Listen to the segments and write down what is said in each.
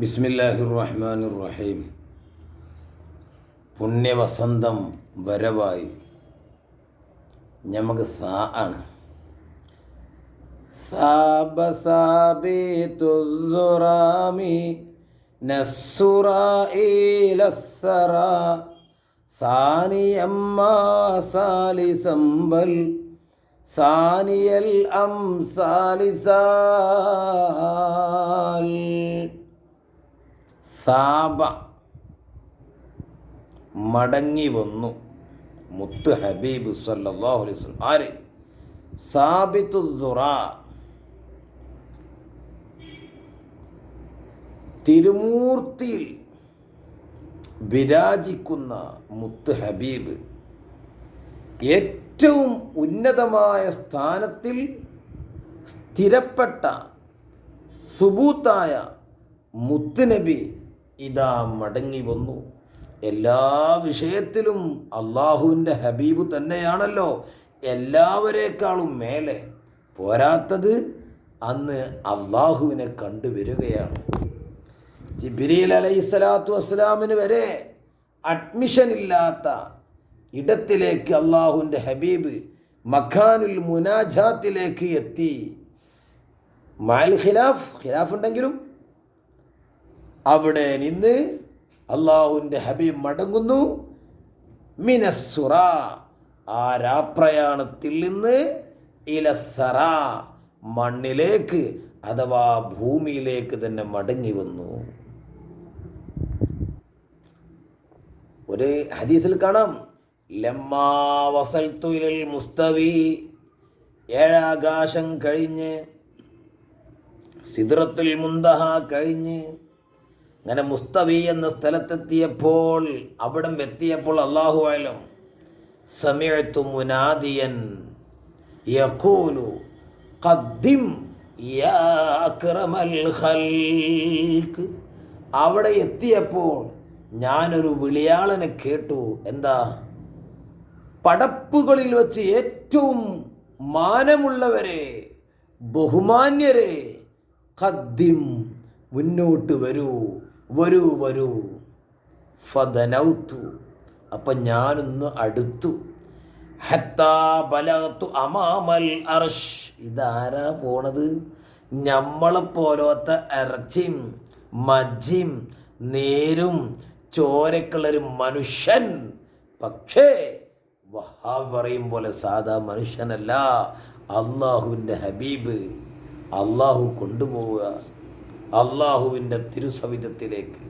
ബിസ്മില്ലാഹിർ റഹ്മാനിർ റഹീം. പുണ്യവസന്തം വരവായി. നമുക്ക് സാ ആണ്. സാബ സാബിതുസ്സുറാമി നസ്സുറായിലസ്സറ സാനിയമ്മാ സാലിസംബൽ സാനിയൽ അംസാലിസാൽ. സാബ മടങ്ങി വന്നു മുത്ത് ഹബീബ് സല്ലല്ലാഹു അലൈഹി വസല്ലം. ആര്? സാബിതുസ്സുറാ, തിരുമൂർത്തിയിൽ വിരാജിക്കുന്ന മുത്ത് ഹബീബ്, ഏറ്റവും ഉന്നതമായ സ്ഥാനത്തിൽ സ്ഥിരപ്പെട്ട സുബൂത്തായ മുത്തുനബി ഇതാ മടങ്ങി വന്നു. എല്ലാ വിഷയത്തിലും അള്ളാഹുവിൻ്റെ ഹബീബ് തന്നെയാണല്ലോ എല്ലാവരേക്കാളും മേലെ. പോരാത്തത് അന്ന് അള്ളാഹുവിനെ കണ്ടുവരികയാണ്. ജിബ്രീൽ അലൈഹിസ്സലാത്തു വസ്സലാമിന് വരെ അഡ്മിഷൻ ഇല്ലാത്ത ഇടത്തിലേക്ക് അള്ളാഹുവിൻ്റെ ഹബീബ് മഖാനുൽ മുനാജാത്തിലേക്ക് എത്തി. മാൽ ഖിലാഫ് ഉണ്ടെങ്കിലും അവിടെ നിന്ന് അള്ളാഹുവിൻ്റെ ഹബീബ് മടങ്ങുന്നു. മിനസ്സുറ, ആ രാപ്രയാണത്തിൽ നിന്ന് ഇലസ്സറ, മണ്ണിലേക്ക് അഥവാ ഭൂമിയിലേക്ക് തന്നെ മടങ്ങി വന്നു. ഒരു ഹദീസിൽ കാണാം, ലമ്മാ വസൽതു ഇലൽ മുസ്തവി, ഏഴാകാശം കഴിഞ്ഞ് സിദ്റത്തുൽ മുന്തഹ കഴിഞ്ഞ് അങ്ങനെ മുസ്തവി എന്ന സ്ഥലത്തെത്തിയപ്പോൾ, അവിടം എത്തിയപ്പോൾ അല്ലാഹു അലം സമിഅതു മുനാദിയൻ യഖൂലു ഖദ്ദിം യാ അക്രമൽ ഖൽഖ്. അവിടെ എത്തിയപ്പോൾ ഞാനൊരു വിളിയാളനെ കേട്ടു. എന്താ? പടപ്പുകളിൽ വെച്ച് ഏറ്റവും മാനമുള്ളവരെ, ബഹുമാന്യരെ, ഖദ്ദിം, മുന്നോട്ട് വരൂ, വരൂ വരൂ. ഫദനൗതു, അപ്പം ഞാനൊന്ന് അടുത്തു. ഹത്താ ബലഗതു അമാമൽ അർശ്. ഇതാരാ പോണത്? നമ്മളെപ്പോലത്തെ ഇറച്ചിയും മജ്ജിയും നേരും ചോരക്കുള്ളൊരു മനുഷ്യൻ. പക്ഷേ വഹാബ് പറയും പോലെ സാധാ മനുഷ്യനല്ല, അള്ളാഹുവിൻ്റെ ഹബീബ്. അള്ളാഹു കൊണ്ടുപോവുക അള്ളാഹുവിൻ്റെ തിരുസവിധത്തിലേക്ക്.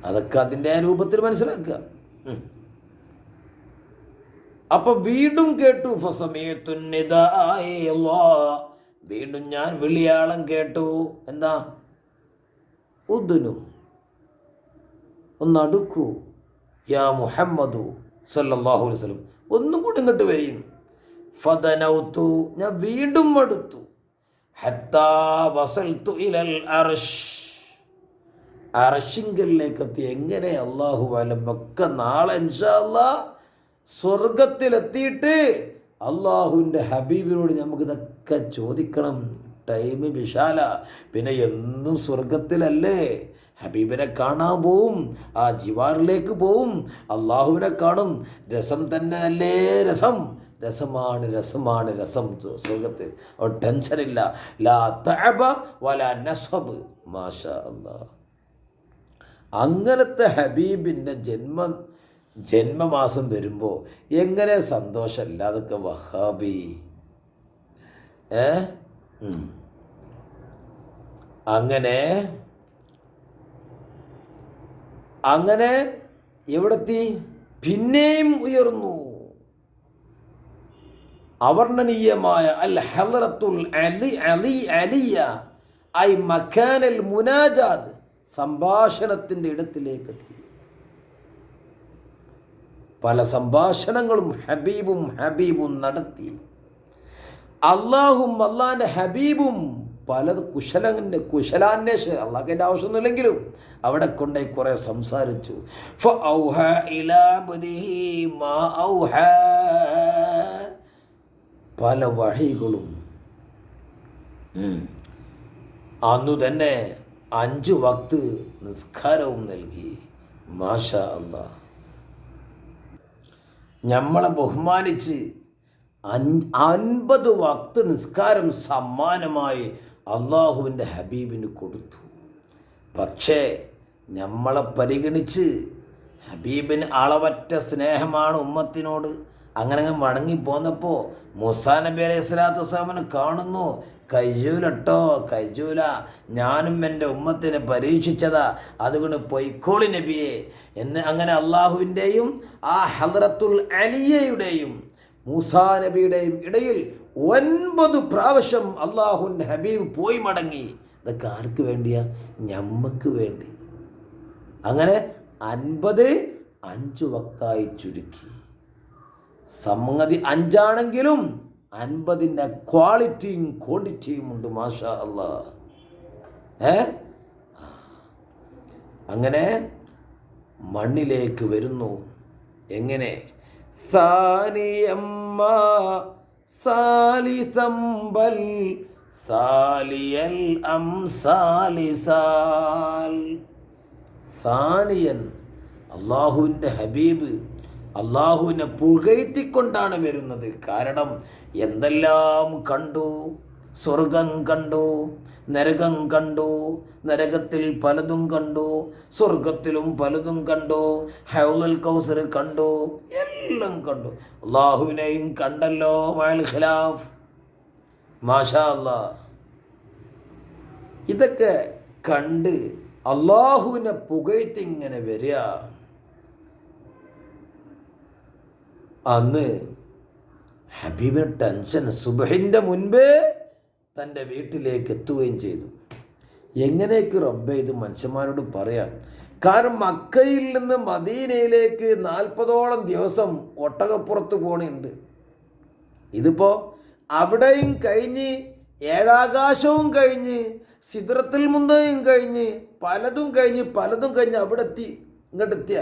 അതൊക്കെ അതിൻ്റെ രൂപത്തിൽ മനസ്സിലാക്കുക. അപ്പൊ വീണ്ടും കേട്ടു. വീണ്ടും ഞാൻ വിളിയാളം കേട്ടു. എന്താ? ഉദ്നു, ഒന്നടുക്കൂ യാ മുഹമ്മദു സല്ലല്ലാഹു അലൈഹി വസല്ലം, ഒന്നും കൂടി ഇങ്ങോട്ട് വരും. ഫദനൗതു, ഞാൻ വീണ്ടും അടുത്തു. ഹത്താ വസൽതു ഇലൽ അർശ്, അർശിങ്കലിലേക്ക് എത്തി. എങ്ങനെ? അല്ലാഹു അലം. ഒക്കെ നാളെ ഇൻഷാ അല്ലാഹ് സ്വർഗത്തിലെത്തിയിട്ട് അള്ളാഹുവിൻ്റെ ഹബീബിനോട് നമുക്കിതൊക്കെ ചോദിക്കണം. ടൈം വിശാല. പിന്നെ എന്നും സ്വർഗത്തിലല്ലേ? ഹബീബിനെ കാണാൻ പോവും, ആ ജിവാറിലേക്ക് പോവും, അള്ളാഹുവിനെ കാണും. രസം തന്നെ അല്ലേ? രസമാണ് രസം സ്വർഗത്തിൽ. അവിടെ ടെൻഷനില്ല. ലാ തഅബ വലാ നസ്ബ്. മാഷാ അല്ലാഹ്. അങ്ങനത്തെ ഹബീബിൻ്റെ ജന്മമാസം വരുമ്പോൾ എങ്ങനെ സന്തോഷമല്ല? അതൊക്കെ വഹാബി. അങ്ങനെ എവിടെത്തി? പിന്നെയും ഉയർന്നു. അവർണ്ണനീയമായ അൽ ഹളറത്തുൽ അലിയ ഐ മക്കാനൽ മുനാജാദ്, സംഭാഷണത്തിൻ്റെ ഇടത്തിലേക്ക് എത്തി. പല സംഭാഷണങ്ങളും ഹബീബും നടത്തി. അള്ളാഹും അള്ളാഹിൻ്റെ ഹബീബും പല കുശലാന്വേഷണം, അള്ളാഹിൻ്റെ ആവശ്യമൊന്നുമില്ലെങ്കിലും അവിടെ കൊണ്ടുപോയി കുറേ സംസാരിച്ചു. പല വഴികളും അന്നു തന്നെ 5 വക്ത് നിസ്കാരവും നൽകി. മാഷാ അല്ലാ. നമ്മളെ ബഹുമാനിച്ച് 50 വക്ത് നിസ്കാരം സമ്മാനമായി അള്ളാഹുവിൻ്റെ ഹബീബിന് കൊടുത്തു. പക്ഷേ നമ്മളെ പരിഗണിച്ച് ഹബീബിന് അളവറ്റ സ്നേഹമാണ് ഉമ്മത്തിനോട്. അങ്ങനെ മടങ്ങിപ്പോന്നപ്പോൾ മൂസാ നബി അലൈഹി സ്വലാത്തു വസ്സലാമിനെ കാണുന്നു. കയ്യൂലട്ടോ, കയ്യൂല, ഞാനും എൻ്റെ ഉമ്മത്തിനെ പരീക്ഷിച്ചതാ, അതുകൊണ്ട് പൊയ്ക്കോളി നബിയെ എന്ന്. അങ്ങനെ അള്ളാഹുവിൻ്റെയും ആ ഹദ്റത്തുൽ അലിയയുടെയും മൂസാ നബിയുടെയും ഇടയിൽ 9 പ്രാവശ്യം അള്ളാഹുവിൻ്റെ ഹബീബ് പോയി മടങ്ങി. ഇതൊക്കെ ആർക്ക് വേണ്ടിയാ? ഞമ്മക്ക് വേണ്ടി. അങ്ങനെ 50 5 വക്തായി ചുരുക്കി. സംഗതി 5 ആണെങ്കിലും 50ൻ്റെ ക്വാളിറ്റിയും ക്വാണ്ടിറ്റിയും ഉണ്ട്. മാഷാ അല്ലാ. അങ്ങനെ മണ്ണിലേക്ക് വരുന്നു. എങ്ങനെ? സാനിയമ്മ സാലിസംബൽ സാലിയൽ അംസാലിസാൽ. സാനിയൻ, അള്ളാഹുവിൻ്റെ ഹബീബ് അള്ളാഹുവിനെ പുകഴ്ത്തിക്കൊണ്ടാണ് വരുന്നത്. കാരണം എന്തെല്ലാം കണ്ടു. സ്വർഗം കണ്ടു, നരകം കണ്ടു, നരകത്തിൽ പലതും കണ്ടു, സ്വർഗത്തിലും പലതും കണ്ടു, ഹൗലുൽ കൗസർ കണ്ടു, എല്ലാം കണ്ടു. അള്ളാഹുവിനെയും കണ്ടല്ലോ. മഅൽ ഖിലാഫ്. മാഷാ അല്ലാ. ഇതൊക്കെ കണ്ട് അള്ളാഹുവിനെ പുകഴ്ത്തി ഇങ്ങനെ വരിക. അന്ന് ഹബീബിന് ടെൻഷൻ. സുബഹിൻ്റെ മുൻപേ തൻ്റെ വീട്ടിലേക്ക് എത്തുകയും ചെയ്തു. എങ്ങനെയൊക്കെ റബ്ബേ ഇത് മനുഷ്യന്മാരോട് പറയാം? കാരണം മക്കയിൽ നിന്ന് മദീനയിലേക്ക് 40ഓളം ദിവസം ഒട്ടകപ്പുറത്ത് പോണുണ്ട്. ഇതിപ്പോൾ അവിടെയും കഴിഞ്ഞ്, ഏഴാകാശവും കഴിഞ്ഞ്, സിദ്റത്തുൽ മുന്തയും കഴിഞ്ഞ്, പലതും കഴിഞ്ഞ് അവിടെ എത്തി. ഇങ്ങോട്ടെത്തിയ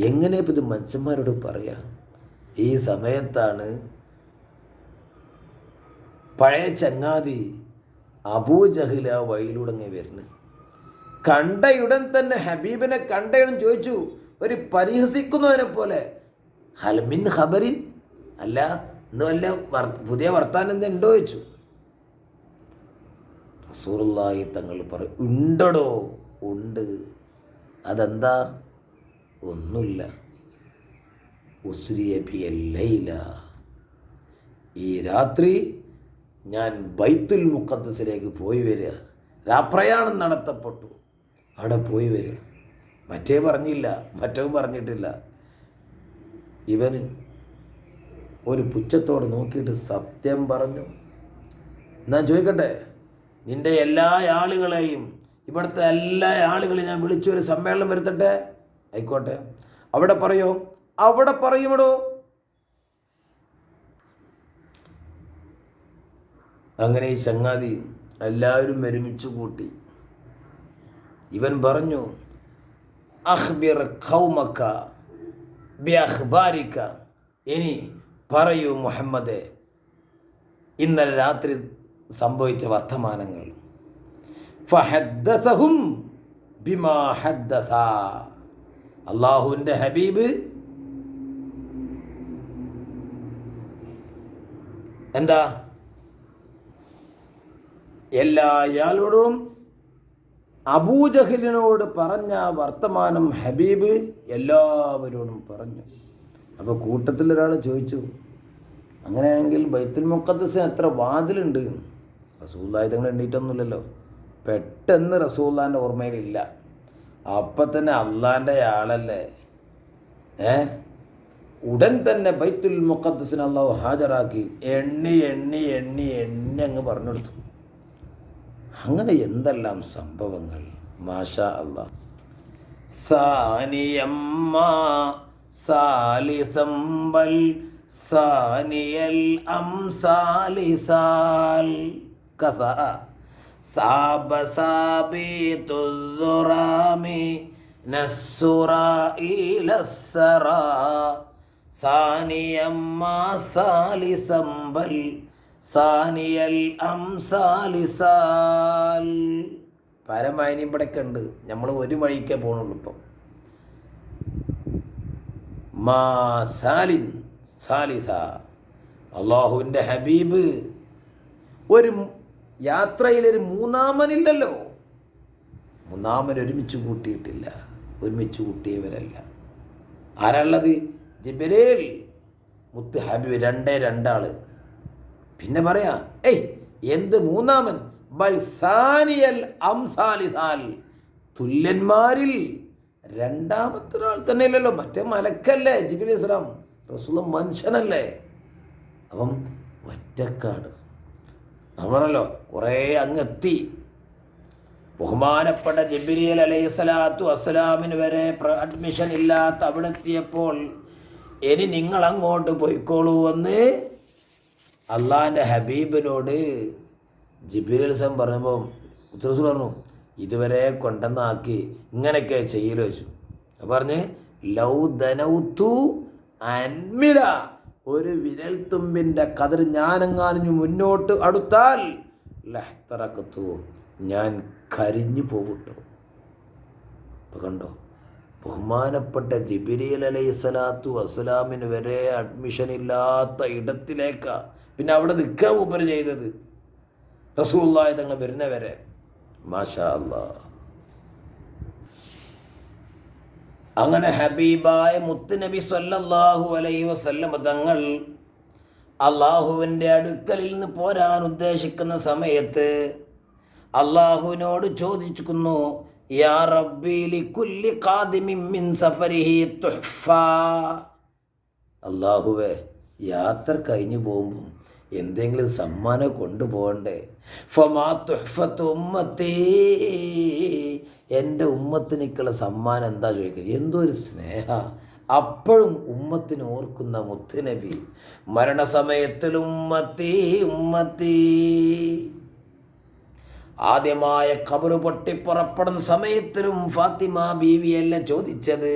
എങ്ങനെ ഇപ്പം ഇത് മനുഷ്യന്മാരോട് പറയാം? ഈ സമയത്താണ് പഴയ ചങ്ങാതി അബൂജഹൽ ആ വഴിയിലൂടെ വരുന്നത്. കണ്ടയുടൻ തന്നെ ഹബീബിനെ കണ്ടയുടൻ ചോദിച്ചു, ഒരു പരിഹസിക്കുന്നതിനെ പോലെ, ഹൽമിൻ ഖബറിൻ, അല്ല ഇന്ന് വല്ല പുതിയ വർത്താനം എന്തുണ്ടോ ചോദിച്ചു. റസൂലുള്ളാഹി തങ്ങൾ പറയും, ഉണ്ടടോ, ഉണ്ട്. അതെന്താ? ഒന്നുമില്ല. ഉസ്രിയ ബിയൽ ലൈല, ഈ രാത്രി ഞാൻ ബൈത്തുൽ മുഖദ്ദസിലേക്ക് പോയി വരിക. രാപ്രയാണം നടത്തപ്പെട്ടു, അവിടെ പോയി വരിക. മറ്റേ പറഞ്ഞില്ല, മറ്റവും പറഞ്ഞിട്ടില്ല. ഇവന് ഒരു പുച്ഛത്തോട് നോക്കിയിട്ട് സത്യം പറഞ്ഞു. ഞാൻ ചോദിക്കട്ടെ, നിൻ്റെ എല്ലാ ആളുകളെയും, ഇവിടുത്തെ എല്ലാ ആളുകളെയും ഞാൻ വിളിച്ചൊരു സമ്മേളനം വരുത്തട്ടെ? ആയിക്കോട്ടെ. അവിടെ പറയോ? അവിടെ പറയുമടോ. അങ്ങനെ ഈ ചങ്ങാതി എല്ലാവരും ഒരുമിച്ച് കൂട്ടി. ഇവൻ പറഞ്ഞു, അഖ്ബിർ ഖൗമക ബി അഖ്ബാരിക, ഇനി പറയൂ മുഹമ്മദേ ഇന്നലെ രാത്രി സംഭവിച്ച വർത്തമാനങ്ങൾ. ഫഹദ്ദസഹും ബിമാ ഹദ്ദസ. അള്ളാഹുവിൻ്റെ ഹബീബ് എന്താ എല്ലായാളോടും അബൂജഹലിനോട് പറഞ്ഞ വർത്തമാനം ഹബീബ് എല്ലാവരോടും പറഞ്ഞു. അപ്പോൾ കൂട്ടത്തിലൊരാൾ ചോദിച്ചു, അങ്ങനെയാണെങ്കിൽ ബൈത്തുൽ മുഖദ്ദസിന് എത്ര വാതിലുണ്ട്? റസൂലുള്ളാഹി തങ്ങൾ എണ്ണീറ്റൊന്നുമില്ലല്ലോ. പെട്ടെന്ന് റസൂലുള്ളാഹിൻ്റെ ഓർമ്മയിലില്ല. അപ്പം തന്നെ അള്ളാൻ്റെ ആളല്ലേ. ഉടൻ തന്നെ ബൈത്തുൽ മുഖദ്ദസിന് അള്ളാഹു ഹാജരാക്കി എണ്ണി എണ്ണി എണ്ണി എണ്ണി അങ്ങ് പറഞ്ഞു കൊടുത്തു. അങ്ങനെ എന്തെല്ലാം സംഭവങ്ങൾ. മാഷാ അല്ലാഹ്. സാനിയമ്മ സാലിസംബൽ സാനിയൽ അംസാലിസാൽ കസ സാബ സാബിതുസ്സുറാമി നസ്സുറായിലസ്സറ സാനിയമ്മ സാലിസംബൽ സാനിയൽ അംസാലിസാൽ. പരമായനിയും ഇവിടെയൊക്കെ ഉണ്ട്. നമ്മൾ ഒരു വഴിക്കേ പോകണുള്ളൂ ഇപ്പം. മാ സാലിൻ സാലിസ, അള്ളാഹുവിൻ്റെ ഹബീബ് ഒരു യാത്രയിലൊരു മൂന്നാമനില്ലല്ലോ. മൂന്നാമൻ ഒരുമിച്ച് കൂട്ടിയിട്ടില്ല, ഒരുമിച്ച് കൂട്ടിയവരല്ല. ആരാളുള്ളത്? ജിബ്രീൽ, മുത്ത് ഹബീബ്, രണ്ടാള്. പിന്നെ പറയാ എന്ത് മൂന്നാമൻ? ബൽ സാനിയൽ അംസാലിസാൽ, തുല്യന്മാരിൽ രണ്ടാമത്തെ ഒരാൾ തന്നെയല്ലല്ലോ. മറ്റേ മലക്കല്ലേ ജിബ്രീൽ ഇസ്ലാം, റസൂൽ മനുഷ്യനല്ലേ. അപ്പം ഒറ്റക്കാട് നമ്മളല്ലോ കുറേ അങ്ങെത്തി. ബഹുമാനപ്പെട്ട ജിബ്രീൽ അലൈഹിസ്സലാത്തു വസ്സലാമിന് വരെ അഡ്മിഷൻ ഇല്ലാത്ത അവിടെ എത്തിയപ്പോൾ ഇനി നിങ്ങൾ അങ്ങോട്ട് പോയിക്കോളൂ എന്ന് അള്ളാഹിൻ്റെ ഹബീബിനോട് ജിബ്രീൽ ഇസ്ലാം പറഞ്ഞപ്പോൾ റസൂൽ പറഞ്ഞു, ഇതുവരെ കൊണ്ടെന്നാക്കി ഇങ്ങനെയൊക്കെ ചെയ്യൽ വെച്ചു. പറഞ്ഞ് ലൗ ദനൗതു അൻമിര, ഒരു വിരൽ തുമ്പിൻ്റെ കതിർ ഞാനെങ്ങാനും മുന്നോട്ട് അടുത്താൽ ലഹ്തറഖതു, ഞാൻ കരിഞ്ഞു പോകട്ടോ. ഇപ്പം കണ്ടോ, ബഹുമാനപ്പെട്ട ജിബ്രീൽ അലൈഹിസ്സലാത്തു വസ്സലാമിന് വരെ അഡ്മിഷൻ ഇല്ലാത്ത ഇടത്തിലേക്കാണ് പിന്നെ അവിടെ നിൽക്കാൻ മൂപ്പര് ചെയ്തത്, റസൂലുള്ളാഹി തങ്ങൾ വരുന്നവരെ. മാഷാ അല്ലാഹ്. അങ്ങനെ ഹബീബായ മുത്തുനബി സ്വല്ലല്ലാഹു അലൈഹി വസല്ലം തങ്ങൾ അള്ളാഹുവിൻ്റെ അടുക്കലിൽ നിന്ന് പോരാൻ ഉദ്ദേശിക്കുന്ന സമയത്ത് അള്ളാഹുവിനോട് ചോദിക്കുന്നു, യാ റബ്ബി ലികുല്ലി ഖാദിമിൻ മിൻ സഫരിഹി തുഹ്ഫ. അള്ളാഹുവേ, യാത്ര കഴിഞ്ഞു പോകുമ്പം എന്തെങ്കിലും സമ്മാനം കൊണ്ടുപോകണ്ടേ. ഫമാ തുഹ്ഫത്തു ഉമ്മത്തി, എൻ്റെ ഉമ്മത്തിനേക്കുള്ള സമ്മാനം എന്താ ചോദിക്കുക. എന്തോ ഒരു സ്നേഹ. അപ്പോഴും ഉമ്മത്തിനെ ഓർക്കുന്ന മുത്തുനബി. മരണസമയത്തിൽ ഉമ്മത്തി ഉമ്മത്തി. ആദ്യമായ ഖബർ പൊട്ടിപ്പുറപ്പെടുന്ന സമയത്തിലും ഫാത്തിമ ബീവിയല്ല ചോദിച്ചത്,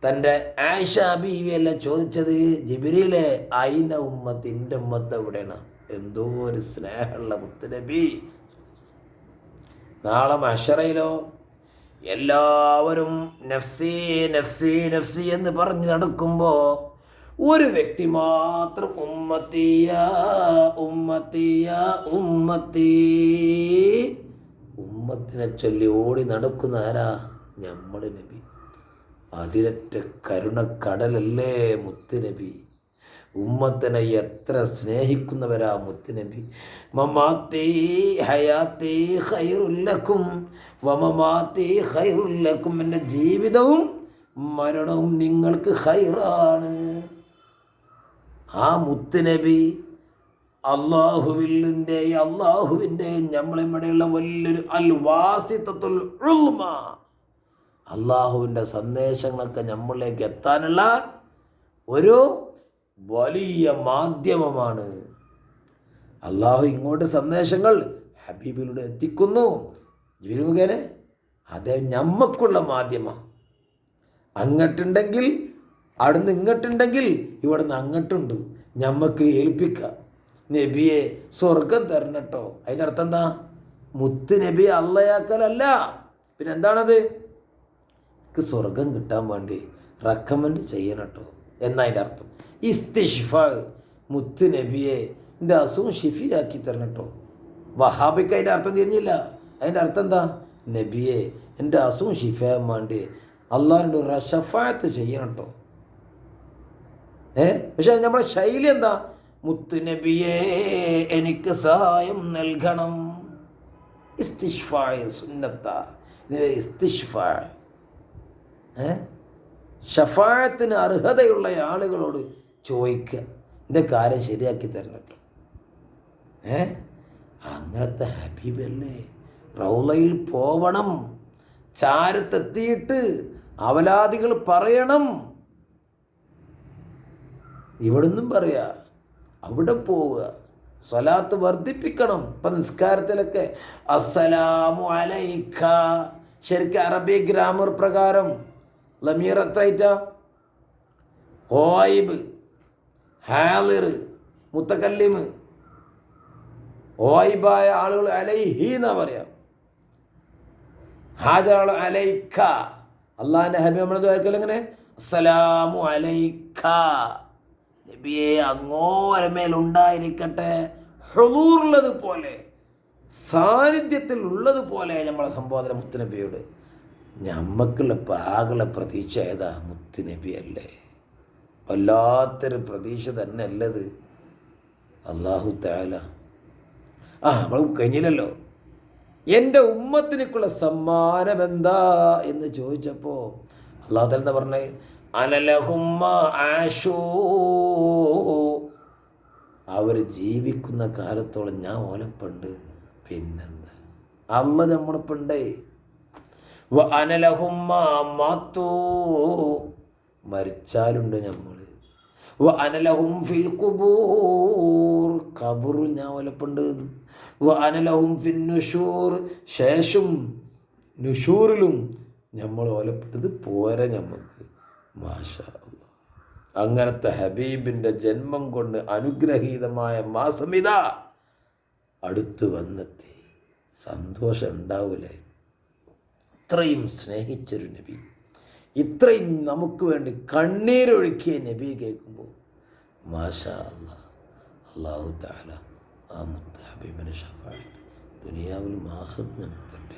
തൻ്റെ ആയിഷ ബീവിയല്ല ചോദിച്ചത്, ജിബ്രീലെ അയിന ഉമ്മത്ത്, എൻ്റെ ഉമ്മത്ത് എവിടെയാണ്. എന്തോ ഒരു സ്നേഹമുള്ള മുത്തുനബി. നാളെ മഹ്ശറയിലോ എല്ലാവരും നഫ്സി നഫ്സി നഫ്സി എന്ന് പറഞ്ഞ് നടക്കുമ്പോൾ ഒരു വ്യക്തി മാത്രം ഉമ്മത്തിയ ഉമ്മത്തിയ ഉമ്മത്തി, ഉമ്മത്തിനെ ചൊല്ലി ഓടി നടക്കുന്ന ആരാ? നമ്മൾ നബി. അതിരറ്റ കരുണക്കടലല്ലേ മുത്തുനബി. ഉമ്മത്തിനെ എത്ര സ്നേഹിക്കുന്നവരാ മുത്തുനബി. മമാത്തി ഹയാത്തി ഖൈറുല്ലക്കും വമമാത്തി ഖൈറുല്ലക്കും, എൻ്റെ ജീവിതവും മരണവും നിങ്ങൾക്ക് ഖൈറാണ്. ആ മുത്തുനബി അള്ളാഹുവിൻ്റെയും നമ്മളിവിടെയുള്ള വലിയൊരു അൽ വാസിത്തത്തുൽ ഉൾമ, അള്ളാഹുവിൻ്റെ സന്ദേശങ്ങളൊക്കെ നമ്മളിലേക്ക് എത്താനുള്ള ഒരു വലിയ മാധ്യമമാണ്. അള്ളാഹു ഇങ്ങോട്ട് സന്ദേശങ്ങൾ ഹബീബിലൂടെ എത്തിക്കുന്നു ജിബ്രീൽ. അതേ ഞമ്മക്കുള്ള മാധ്യമം. അങ്ങോട്ടുണ്ടെങ്കിൽ അവിടുന്ന് ഇങ്ങോട്ടുണ്ടെങ്കിൽ ഇവിടുന്ന് അങ്ങോട്ടുണ്ട്. ഞമ്മക്ക് ഏൽപ്പിക്കാം. നബിയെ സ്വർഗം തരണട്ടോ. അതിൻ്റെ അർത്ഥം എന്താ? മുത്ത് നബിയെ അള്ളയാക്കലല്ല. പിന്നെ എന്താണത്? എനിക്ക് സ്വർഗം കിട്ടാൻ വേണ്ടി റെക്കമെൻഡ് ചെയ്യണട്ടോ എന്നതിൻ്റെ അർത്ഥം. ഇസ്തിഷ്ഫാ, മുത്ത് നബിയെ എൻ്റെ അസുഖം ഷിഫിയാക്കി തരണട്ടോ. വഹാബിക്ക് അതിൻ്റെ അർത്ഥം തിരിഞ്ഞില്ല. അതിൻ്റെ അർത്ഥം എന്താ? നബിയെ എൻ്റെ അസുഖം ഷിഫയാൻ വേണ്ടി അള്ളാഹിനോട് ഷഫാഅത്ത് ചെയ്യണട്ടോ. പക്ഷെ നമ്മുടെ ശൈലി എന്താ? മുത്ത് നബിയെ എനിക്ക് സഹായം നൽകണം. ഇസ്തിഷ്ഫാ സുന്നത്ത, ഇസ്തിഷ്ഫാ. ഷഫാഅത്തിന് അർഹതയുള്ള ആളുകളോട് ചോദിക്കുക, എൻ്റെ കാര്യം ശരിയാക്കി തരണം. അങ്ങനത്തെ ഹബീബല്ലേ. റൗളയിൽ പോവണം, ചാരത്തെത്തിയിട്ട് അവലാദികൾ പറയണം. ഇവിടുന്നും പറയാ, അവിടെ പോവുക, സ്വലാത്ത് വർദ്ധിപ്പിക്കണം. ഇപ്പം നിസ്കാരത്തിലൊക്കെ അസ്സലാമു അലൈക, ശരിക്കും അറബി ഗ്രാമർ പ്രകാരം ലമീർ എത്രയിട്ട? ഹോയിബ്, ഹാലിർ, മുത്തക്കല്ലിമ്. ഓയിബായ ആളുകൾ അലൈഹി എന്നാ പറയാം. ഹാജറ അലൈക്ക, അള്ളാഹിൻ്റെ ഹബീബ് നമ്മൾ ദ്വാരക്കൽ എങ്ങനെ അസ്സലാമു അലൈക്ക, നബിയെ അങ്ങോരമേലുണ്ടായിരിക്കട്ടെ, ഹുളൂറുള്ളത് പോലെ, സാന്നിധ്യത്തിൽ ഉള്ളതുപോലെ നമ്മളെ സംബോധന മുത്തുനബിയോട്. നമ്മക്കുള്ള പാകുള്ള പ്രതീക്ഷ ഏതാ? മുത്തുനബി അല്ലേ. വല്ലാത്തൊരു പ്രതീക്ഷ തന്നെ അല്ലത്. അല്ലാഹു തആല നമ്മൾ കഴിഞ്ഞില്ലല്ലോ. എൻ്റെ ഉമ്മത്തിനേക്കുള്ള സമ്മാനം എന്താ എന്ന് ചോദിച്ചപ്പോൾ അല്ലാഹു തആല എന്താ പറഞ്ഞത്? അനലഹുമ്മ ആശൂ, അവർ ജീവിക്കുന്ന കാലത്തോളം ഞാൻ ഓലപ്പുണ്ട്. പിന്നെന്താ, അമ്മ നമ്മളിപ്പുണ്ടേ. അനലഹുമ്മ മാത്തൂ, മരിച്ചാലുണ്ട് നമ്മൾ. അനലഹും ഫിൽ ഖുബൂർ, ഖബറു ഞാൻ ഓലപ്പുണ്ട്. അനലഹും ഫിൻ നുശൂർ, ശേഷം നുശൂറിലും നമ്മൾ ഓലപ്പെട്ടത് പോരെ നമുക്ക്. മാഷാ അല്ലാഹ്. അങ്ങനത്തെ ഹബീബിൻ്റെ ജന്മം കൊണ്ട് അനുഗ്രഹീതമായ മാസമിതാ അടുത്ത് വന്നെത്തി. സന്തോഷം ഉണ്ടാവൂലേ? ഇത്രയും സ്നേഹിച്ചൊരു നബി, ഇത്രയും നമുക്ക് വേണ്ടി കണ്ണീരൊഴുക്കിയ നബി കേൾക്കുമ്പോൾ മാഷാ അല്ലാഹ്. അല്ലാഹു തആല ആ മുത്ത് ഹബീബിൻ്റെ ശഫാഅത്ത് ദുനിയാവിലും ആഖിറത്തിലും തരട്ടെ.